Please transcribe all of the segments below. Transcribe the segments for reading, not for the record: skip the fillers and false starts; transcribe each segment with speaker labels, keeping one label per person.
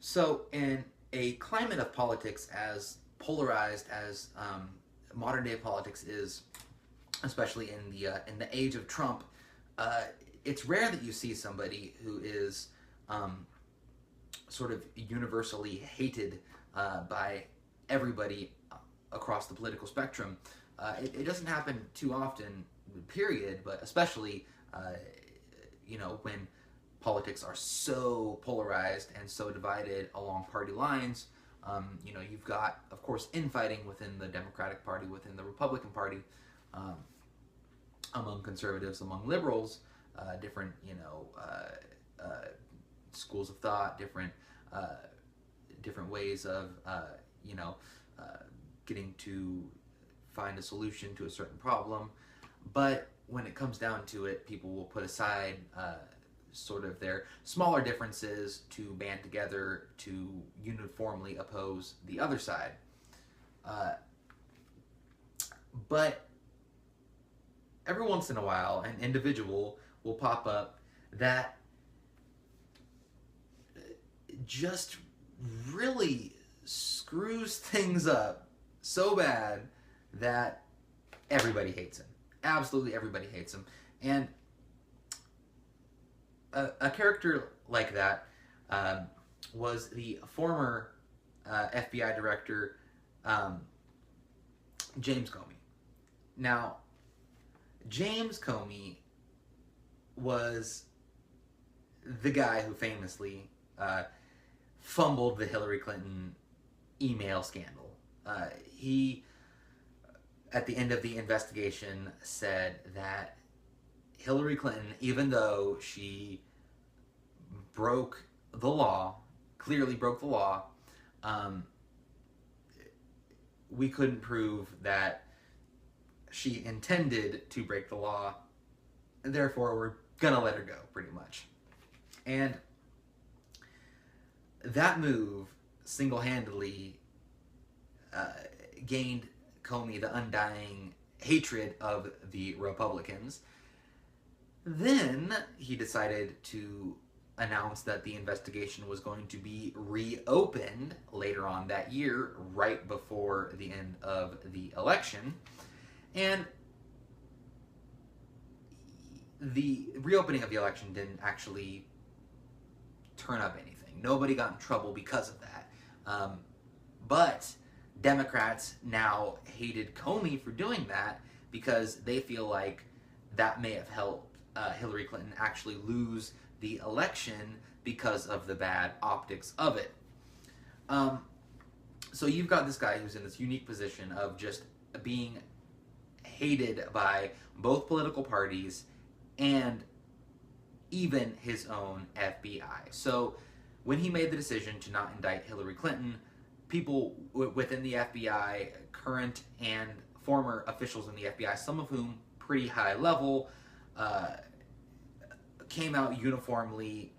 Speaker 1: So, in a climate of politics as polarized as modern day politics is, especially in the age of Trump, uh, it's rare that you see somebody who is um, sort of universally hated by everybody across the political spectrum. It doesn't happen too often, period, but especially when politics are so polarized and so divided along party lines. You've got, of course, infighting within the Democratic Party, within the Republican Party, um, among conservatives, among liberals, different, schools of thought, uh, different ways of, you know, uh, getting to find a solution to a certain problem. But when it comes down to it, people will put aside sort of their smaller differences to band together to uniformly oppose the other side. Uh, but every once in a while, an individual will pop up that just really screws things up so bad that everybody hates him. Absolutely everybody hates him. And a character like that was the former FBI director James Comey. Now, James Comey was the guy who famously fumbled the Hillary Clinton email scandal. He, at the end of the investigation, said that Hillary Clinton, even though she broke the law, clearly broke the law, we couldn't prove that she intended to break the law, and therefore we're gonna let her go, pretty much. And that move single-handedly gained Comey the undying hatred of the Republicans. Then he decided to announce that the investigation was going to be reopened later on that year, right before the end of the election. And the reopening of the election didn't actually turn up anything. Nobody got in trouble because of that. But Democrats now hated Comey for doing that because they feel like that may have helped Hillary Clinton actually lose the election because of the bad optics of it. So you've got this guy who's in this unique position of just being hated by both political parties and even his own FBI. So when he made the decision to not indict Hillary Clinton, people within the FBI, current and former officials in the FBI, some of whom pretty high level, came out uniformly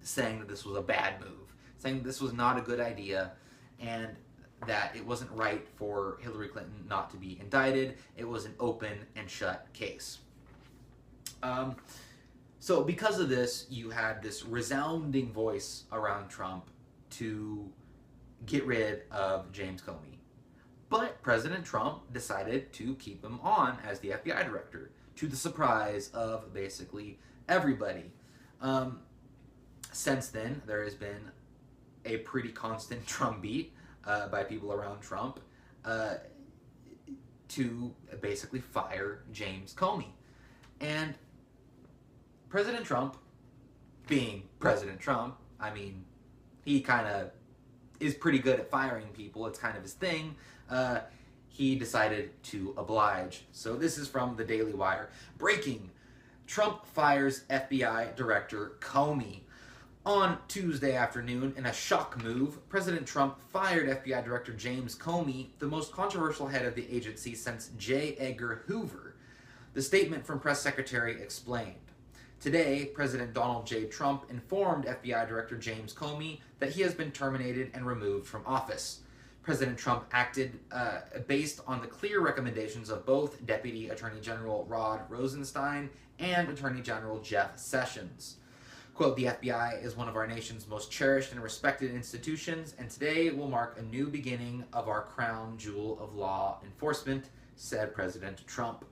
Speaker 1: saying that this was a bad move, saying that this was not a good idea, and that it wasn't right for Hillary Clinton not to be indicted. It was an open and shut case. So because of this, you had this resounding voice around Trump to get rid of James Comey. But President Trump decided to keep him on as the FBI director, to the surprise of basically everybody. Since then, there has been a pretty constant drumbeat by people around Trump to basically fire James Comey. And President Trump, being President Trump, I mean, he kind of is pretty good at firing people. It's kind of his thing. He decided to oblige. So this is from the Daily Wire. Breaking: Trump fires FBI Director Comey. On Tuesday afternoon, in a shock move, President Trump fired FBI Director James Comey, the most controversial head of the agency since J. Edgar Hoover. The statement from Press Secretary explained. Today, President Donald J. Trump informed FBI Director James Comey that he has been terminated and removed from office. President Trump acted based on the clear recommendations of both Deputy Attorney General Rod Rosenstein and Attorney General Jeff Sessions. Quote, "The FBI is one of our nation's most cherished and respected institutions, and today will mark a new beginning of our crown jewel of law enforcement," said President Trump.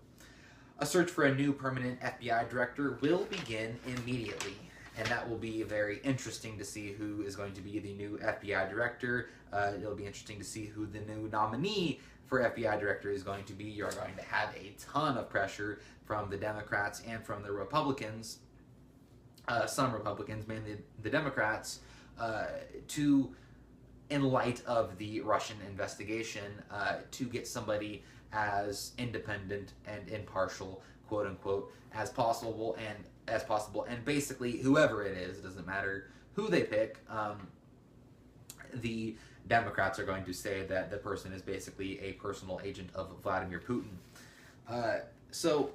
Speaker 1: A search for a new permanent FBI director will begin immediately, and that will be very interesting to see who is going to be the new FBI director. It'll be interesting to see who the new nominee for FBI director is going to be. You're going to have a ton of pressure from the Democrats and from the Republicans, some Republicans, mainly the Democrats, to, in light of the Russian investigation, to get somebody as independent and impartial, quote unquote, as possible, and basically whoever it is, it doesn't matter who they pick. The Democrats are going to say that the person is basically a personal agent of Vladimir Putin. So,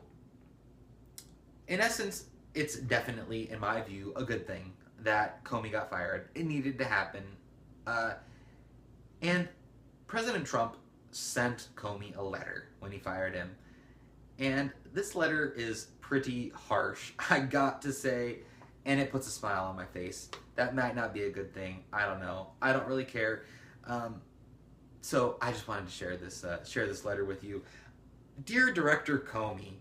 Speaker 1: in essence, it's definitely, in my view, a good thing that Comey got fired. It needed to happen. And President Trump sent Comey a letter when he fired him. And this letter is pretty harsh, I got to say, and it puts a smile on my face. That might not be a good thing. I don't know. I don't really care. So I just wanted to share this letter with you. Dear Director Comey,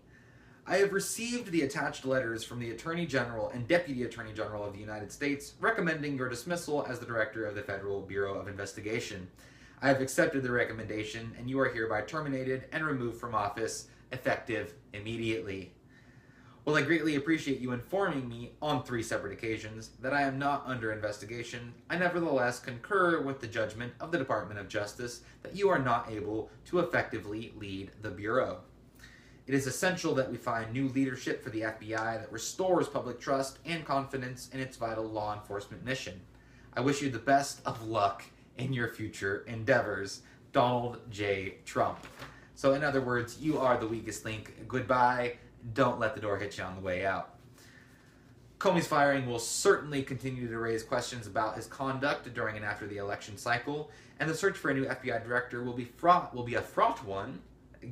Speaker 1: I have received the attached letters from the Attorney General and Deputy Attorney General of the United States recommending your dismissal as the Director of the Federal Bureau of Investigation. I have accepted the recommendation, and you are hereby terminated and removed from office, effective immediately. While I greatly appreciate you informing me on 3 separate occasions that I am not under investigation, I nevertheless concur with the judgment of the Department of Justice that you are not able to effectively lead the Bureau. It is essential that we find new leadership for the FBI that restores public trust and confidence in its vital law enforcement mission. I wish you the best of luck in your future endeavors. Donald J. Trump. So in other words, you are the weakest link. Goodbye. Don't let the door hit you on the way out. Comey's firing will certainly continue to raise questions about his conduct during and after the election cycle, and the search for a new FBI director will be a fraught one,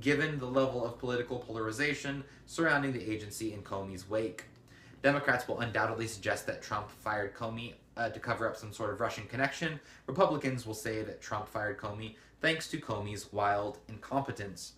Speaker 1: given the level of political polarization surrounding the agency in Comey's wake. Democrats will undoubtedly suggest that Trump fired Comey to cover up some sort of Russian connection. Republicans will say that Trump fired Comey thanks to Comey's wild incompetence.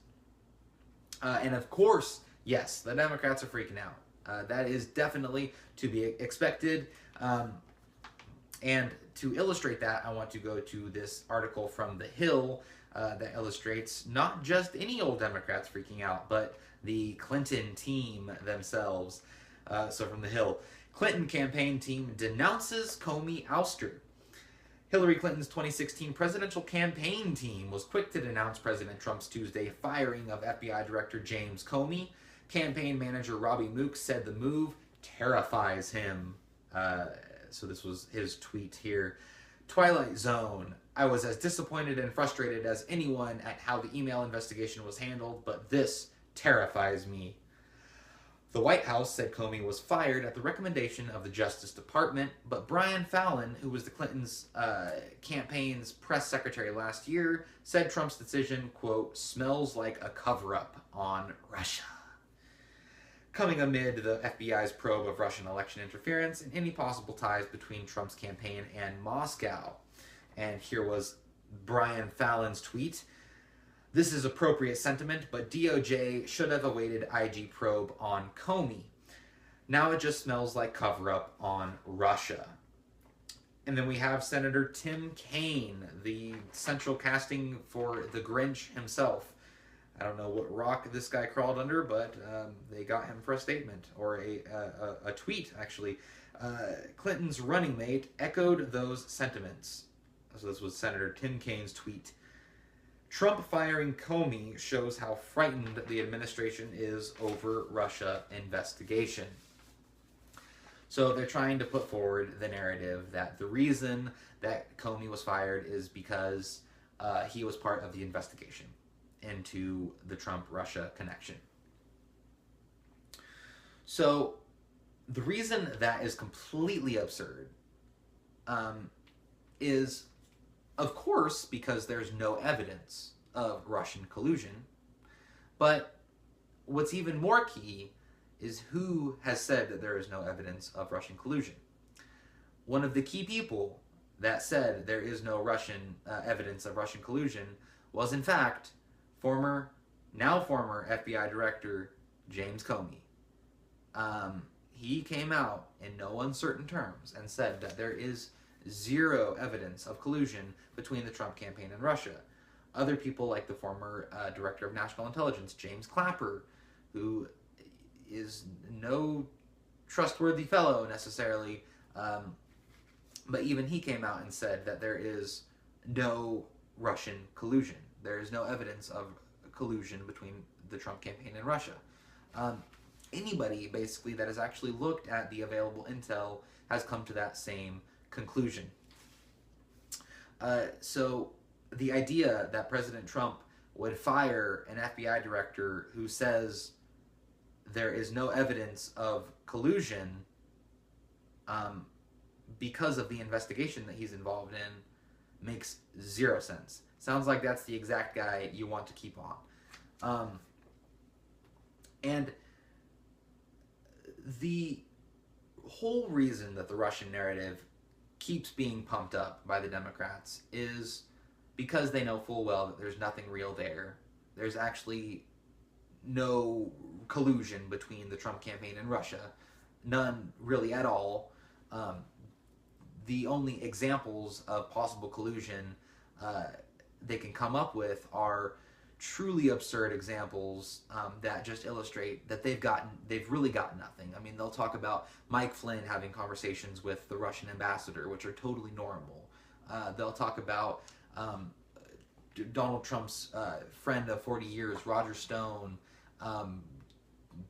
Speaker 1: And of course, yes, the Democrats are freaking out. That is definitely to be expected. And to illustrate that, I want to go to this article from The Hill that illustrates not just any old Democrats freaking out, but the Clinton team themselves. So from The Hill, Clinton campaign team denounces Comey ouster. Hillary Clinton's 2016 presidential campaign team was quick to denounce President Trump's Tuesday firing of FBI Director James Comey. Campaign manager Robbie Mook said the move terrifies him. So this was his tweet here. Twilight Zone. I was as disappointed and frustrated as anyone at how the email investigation was handled, but this terrifies me. The White House said Comey was fired at the recommendation of the Justice Department, but Brian Fallon, who was the Clintons' campaign's press secretary last year, said Trump's decision, quote, smells like a cover-up on Russia. Coming amid the FBI's probe of Russian election interference and any possible ties between Trump's campaign and Moscow. And here was Brian Fallon's tweet. This is appropriate sentiment, but DOJ should have awaited IG probe on Comey. Now it just smells like cover-up on Russia. And then we have Senator Tim Kaine, the central casting for the Grinch himself. I don't know what rock this guy crawled under, but they got him for a statement, or a tweet, actually. Clinton's running mate echoed those sentiments. So this was Senator Tim Kaine's tweet. Trump firing Comey shows how frightened the administration is over Russia investigation. So they're trying to put forward the narrative that the reason that Comey was fired is because he was part of the investigation into the Trump-Russia connection. So the reason that is completely absurd is, of course, because there's no evidence of Russian collusion. But what's even more key is who has said that there is no evidence of Russian collusion. one of the key people that said there is no Russian evidence of Russian collusion was, in fact, now former FBI Director James Comey. He came out in no uncertain terms and said that there is zero evidence of collusion between the Trump campaign and Russia. Other people, like the former Director of National Intelligence, James Clapper, who is no trustworthy fellow necessarily, but even he came out and said that there is no Russian collusion. There is no evidence of collusion between the Trump campaign and Russia. Anybody, basically, that has actually looked at the available intel has come to that same conclusion. So the idea that President Trump would fire an FBI director who says there is no evidence of collusion because of the investigation that he's involved in makes zero sense. Sounds like that's the exact guy you want to keep on. And the whole reason that the Russian narrative keeps being pumped up by the Democrats is because they know full well that there's nothing real there. There's actually no collusion between the Trump campaign and Russia. None really at all. The only examples of possible collusion they can come up with are truly absurd examples that just illustrate that they've really got nothing. I mean, they'll talk about Mike Flynn having conversations with the Russian ambassador, which are totally normal. They'll talk about Donald Trump's friend of 40 years, Roger Stone,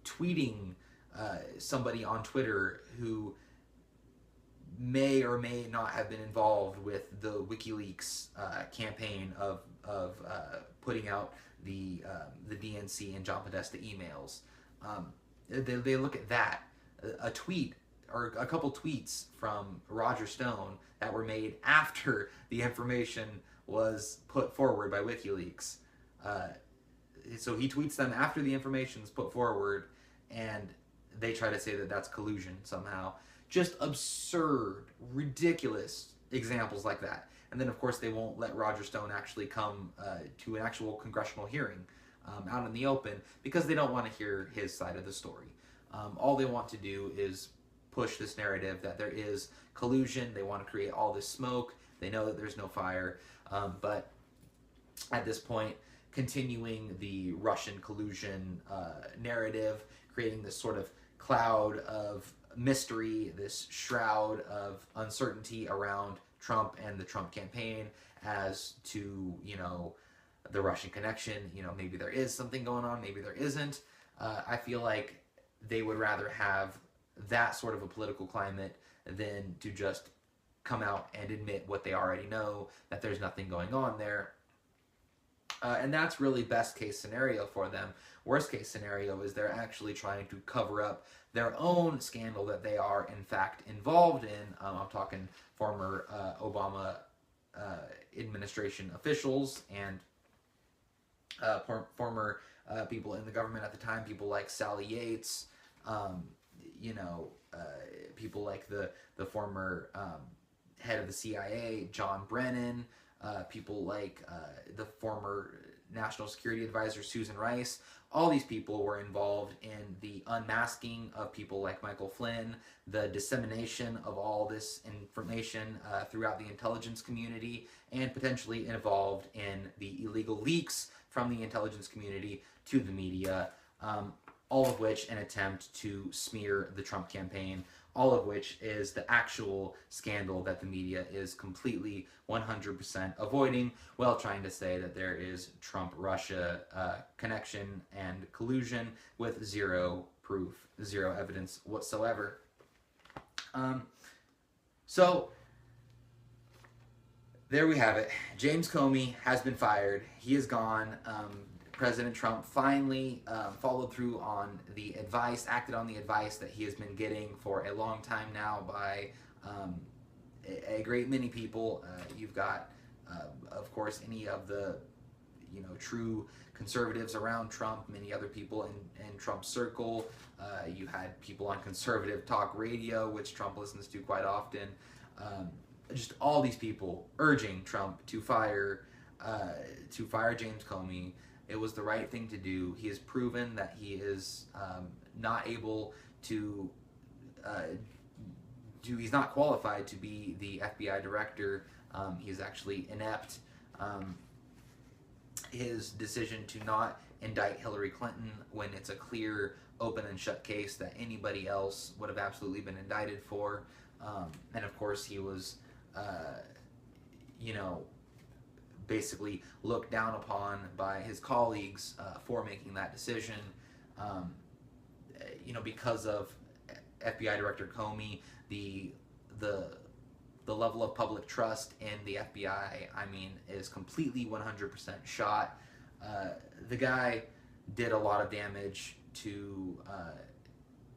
Speaker 1: tweeting somebody on Twitter who may or may not have been involved with the WikiLeaks campaign of putting out the DNC and John Podesta emails. They look at that, a tweet or a couple tweets from Roger Stone that were made after the information was put forward by WikiLeaks. So he tweets them after the information is put forward, and they try to say that that's collusion somehow. Just absurd, ridiculous examples like that. And then, of course, they won't let Roger Stone actually come to an actual congressional hearing out in the open because they don't want to hear his side of the story. All they want to do is push this narrative that there is collusion. They want to create all this smoke. They know that there's no fire. But at this point, continuing the Russian collusion narrative, creating this sort of cloud of mystery, this shroud of uncertainty around Trump and the Trump campaign as to, the Russian connection. Maybe there is something going on, maybe there isn't. I feel like they would rather have that sort of a political climate than to just come out and admit what they already know, that there's nothing going on there. And that's really best case scenario for them. Worst case scenario is they're actually trying to cover up their own scandal that they are in fact involved in. I'm talking former Obama administration officials and former people in the government at the time, people like Sally Yates, people like the former head of the CIA, John Brennan, people like the former National Security Advisor, Susan Rice. All these people were involved in the unmasking of people like Michael Flynn, the dissemination of all this information throughout the intelligence community, and potentially involved in the illegal leaks from the intelligence community to the media, all of which an attempt to smear the Trump campaign, all of which is the actual scandal that the media is completely 100% avoiding, while trying to say that there is Trump-Russia connection and collusion with zero proof, zero evidence whatsoever. So there we have it. James Comey has been fired. He is gone. President Trump finally followed through on the advice, acted on the advice that he has been getting for a long time now by a great many people. You've got, of course, any of the true conservatives around Trump, many other people in Trump's circle. You had people on conservative talk radio, which Trump listens to quite often. just all these people urging Trump to fire James Comey. It was the right thing to do. He has proven that he is not able to he's not qualified to be the FBI director. He's actually inept. His decision to not indict Hillary Clinton when it's a clear, open and shut case that anybody else would have absolutely been indicted for. And of course, he was, basically looked down upon by his colleagues for making that decision. Because of FBI Director Comey, the level of public trust in the FBI, is completely 100% shot. The guy did a lot of damage to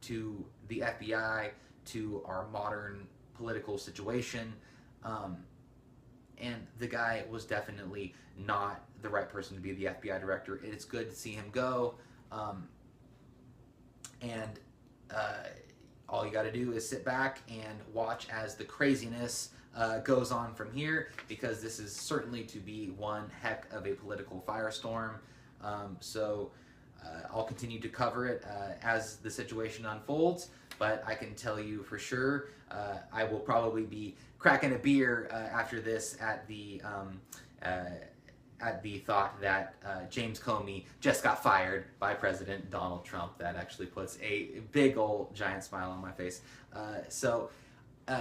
Speaker 1: the FBI, to our modern political situation, and the guy was definitely not the right person to be the FBI director. It's good to see him go, and all you got to do is sit back and watch as the craziness goes on from here, because this is certainly to be one heck of a political firestorm. So I'll continue to cover it as the situation unfolds, but I can tell you for sure I will probably be cracking a beer after this at the thought that James Comey just got fired by President Donald Trump. That actually puts a big old giant smile on my face. So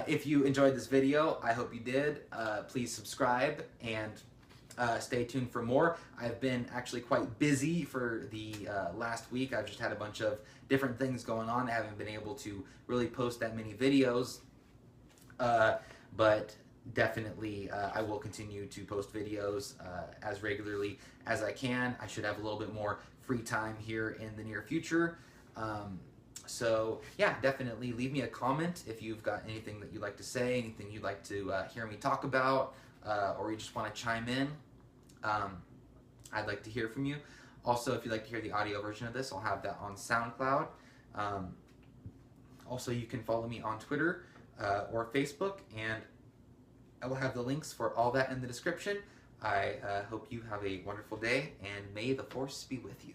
Speaker 1: if you enjoyed this video, I hope you did. Please subscribe and stay tuned for more. I've been actually quite busy for the last week. I've just had a bunch of different things going on. I haven't been able to really post that many videos, but definitely I will continue to post videos as regularly as I can. I should have a little bit more free time here in the near future. So yeah, definitely leave me a comment if you've got anything that you'd like to say, anything you'd like to hear me talk about, or you just want to chime in. I'd like to hear from you. Also, if you'd like to hear the audio version of this, I'll have that on SoundCloud. Also, you can follow me on Twitter or Facebook, and I will have the links for all that in the description. I hope you have a wonderful day, and may the force be with you.